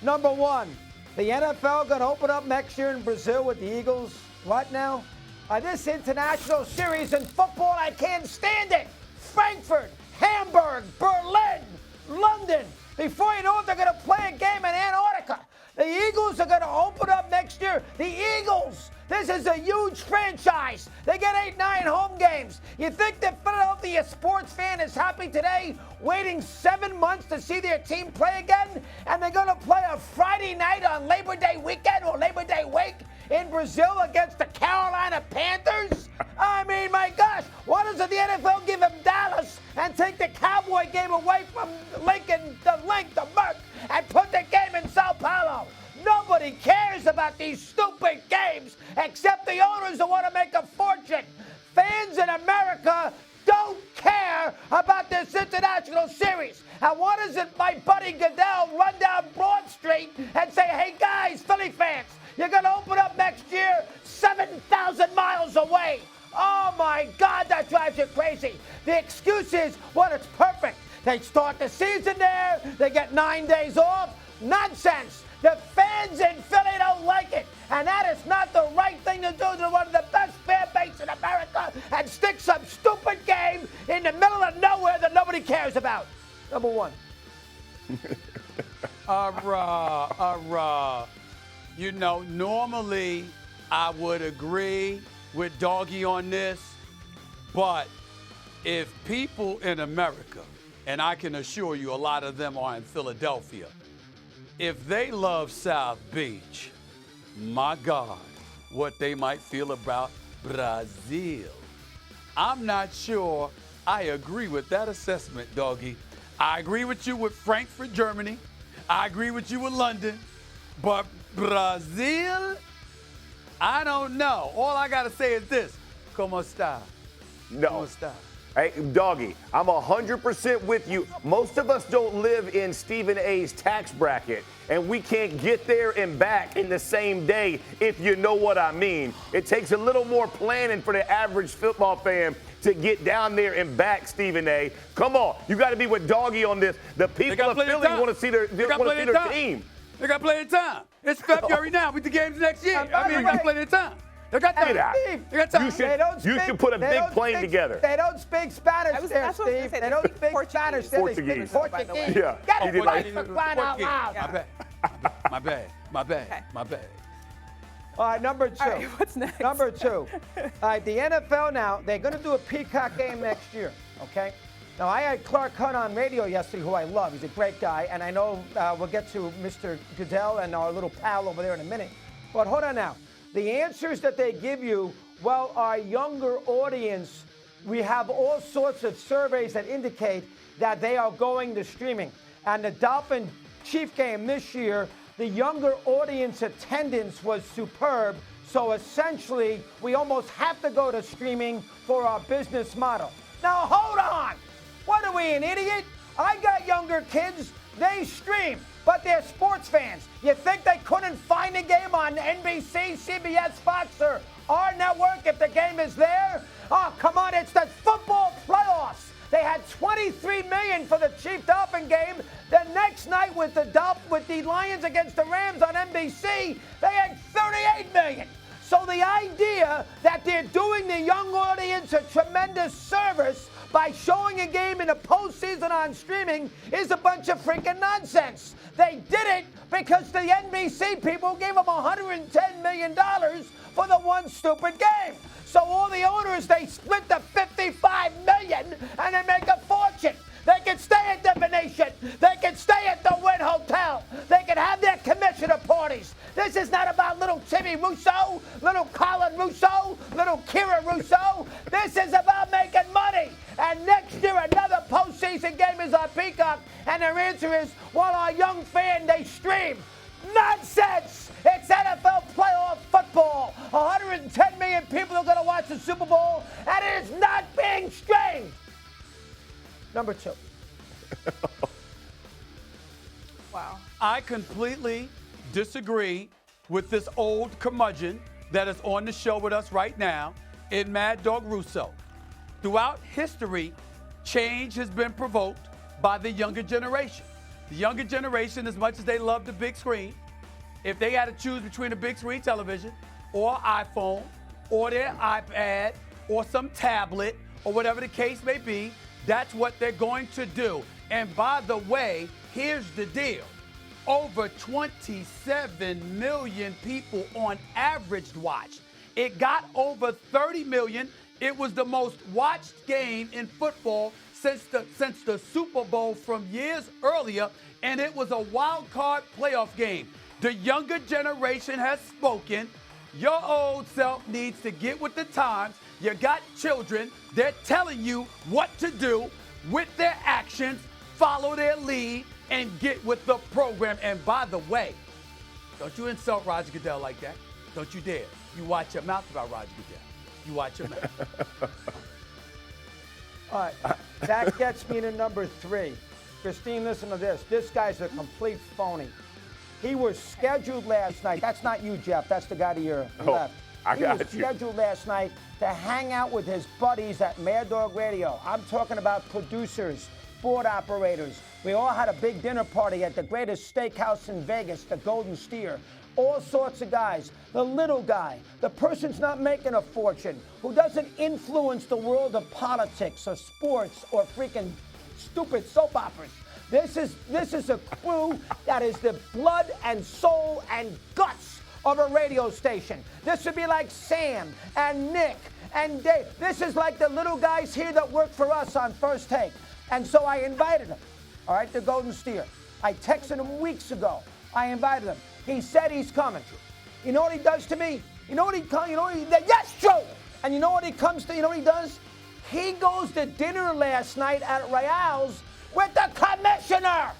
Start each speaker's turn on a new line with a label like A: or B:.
A: Number one, the NFL going to open up next year in Brazil with the Eagles. What now? This international series in football, I can't stand it. Frankfurt, Hamburg, Berlin, London. Before you know it, they're going to play a game in Antarctica. The Eagles are going to open up next year. The Eagles, this is a huge franchise. They get 8-9 home games. You think the Philadelphia sports fan is happy today, waiting 7 months to see their team play again? And they're going to play a Friday night on Labor Day weekend or Labor Day week in Brazil against the Carolina Panthers? I mean, my gosh, why doesn't the NFL give them Dallas and take the Cowboy game away from Lincoln, the Merc, and put the game in Sao Paulo? Nobody cares about these stupid games except the owners who want to make a fortune. Fans in America don't care about this international series. And why doesn't my buddy Goodell run down Broad Street and say, hey guys, Philly fans, you're going to open up next year 7,000 miles away. Oh my God, that drives you crazy. The excuse is, well, it's perfect. They start the season there, they get 9 days off. Nonsense. The fans in Philly don't like it. And that is not the right thing to do to one of the best fan bases in America and stick some stupid game in the middle of nowhere that nobody cares about. Number one.
B: You know, normally I would agree with Doggy on this, but if people in America, and I can assure you a lot of them are in Philadelphia, if they love South Beach, my God, what they might feel about Brazil. I'm not sure I agree with that assessment, Doggy. I agree with you with Frankfurt, Germany. I agree with you with London. But Brazil, I don't know. All I got to say is this. Como está?
C: No.
B: Como está?
C: Hey, Doggy, I'm 100% with you. Most of us don't live in Stephen A's tax bracket, and we can't get there and back in the same day, if you know what I mean. It takes a little more planning for the average football fan to get down there and back, Stephen A. Come on, you got to be with Doggy on this. The people of Philly want to see their team.
B: They got plenty of time. It's February now. We the games next year. I mean, we got plenty of time. They got time.
A: They got time.
C: You should put a big plane together.
A: They don't speak Spanish there, Steve. They don't speak Spanish.
C: Portuguese.
A: Portuguese.
C: Yeah.
A: Get it right for crying out loud.
B: My bad.
A: All right, number two.
D: All right, what's next?
A: Number two. All right, the NFL now, they're going to do a Peacock game next year, okay? Now, I had Clark Hunt on radio yesterday, who I love. He's a great guy, and I know we'll get to Mr. Goodell and our little pal over there in a minute. But hold on now. The answers that they give you, well, our younger audience, we have all sorts of surveys that indicate that they are going to streaming. And the Dolphin Chief game this year, the younger audience attendance was superb. So essentially, we almost have to go to streaming for our business model. Now, hold on. What are we, an idiot? I got younger kids. They stream, but they're sports fans. You think they couldn't find a game on NBC, CBS, Fox, or our network if the game is there? Oh, come on, it's the football playoffs. They had 23 million for the Chief Dolphin game. The next night with the Lions against the Rams on NBC, they had 38 million. So the idea that they're doing the young audience a tremendous service by showing a game in the postseason on streaming is a bunch of freaking nonsense. They did it because the NBC people gave them $110 million for the one stupid game. So all the owners, they split the $55 million and they make a fortune. They can stay at the Venetian. They can stay at the Wynn Hotel. They can have their commissioner parties. This is not about little Timmy Russo, little Colin Russo, little Kira Russo. This is about making money. And next year, another postseason game is on Peacock. And their answer is, well, our young fan, they stream. Nonsense! It's NFL playoff football. 110 million people are going to watch the Super Bowl, and it is not being streamed. Number two.
D: Wow.
B: I completely disagree with this old curmudgeon that is on the show with us right now in Mad Dog Russo. Throughout history, change has been provoked by the younger generation. The younger generation, as much as they love the big screen, if they had to choose between a big screen television or iPhone or their iPad or some tablet or whatever the case may be, that's what they're going to do. And by the way, here's the deal. Over 27 million people on average watched. It got over 30 million. It was the most watched game in football since the Super Bowl from years earlier, and it was a wild card playoff game. The younger generation has spoken. Your old self needs to get with the times. You got children. They're telling you what to do with their actions. Follow their lead and get with the program. And by the way, don't you insult Roger Goodell like that. Don't you dare. You watch your mouth about Roger Goodell. You watch your mouth.
A: All right, that gets me to number 3. Christine, listen to this. This guy's a complete phony. He was scheduled last night. That's not you, Jeff. That's the guy to your left.
C: I got
A: He was
C: you.
A: scheduled last night to hang out with his buddies at Mad Dog Radio. I'm talking about producers, board operators. We all had a big dinner party at the greatest steakhouse in Vegas, the Golden Steer. All sorts of guys. The little guy, the person's not making a fortune, who doesn't influence the world of politics or sports or freaking stupid soap operas. This is a crew that is the blood and soul and guts of a radio station. This would be like Sam and Nick and Dave. This is like the little guys here that work for us on First Take. And so I invited him, all right, the Golden Steer. I texted him weeks ago. I invited him. He said he's coming. You know what he does to me? Yes, Joe! And you know what he comes to? You know what he does? He goes to dinner last night at Royale's with the commissioner.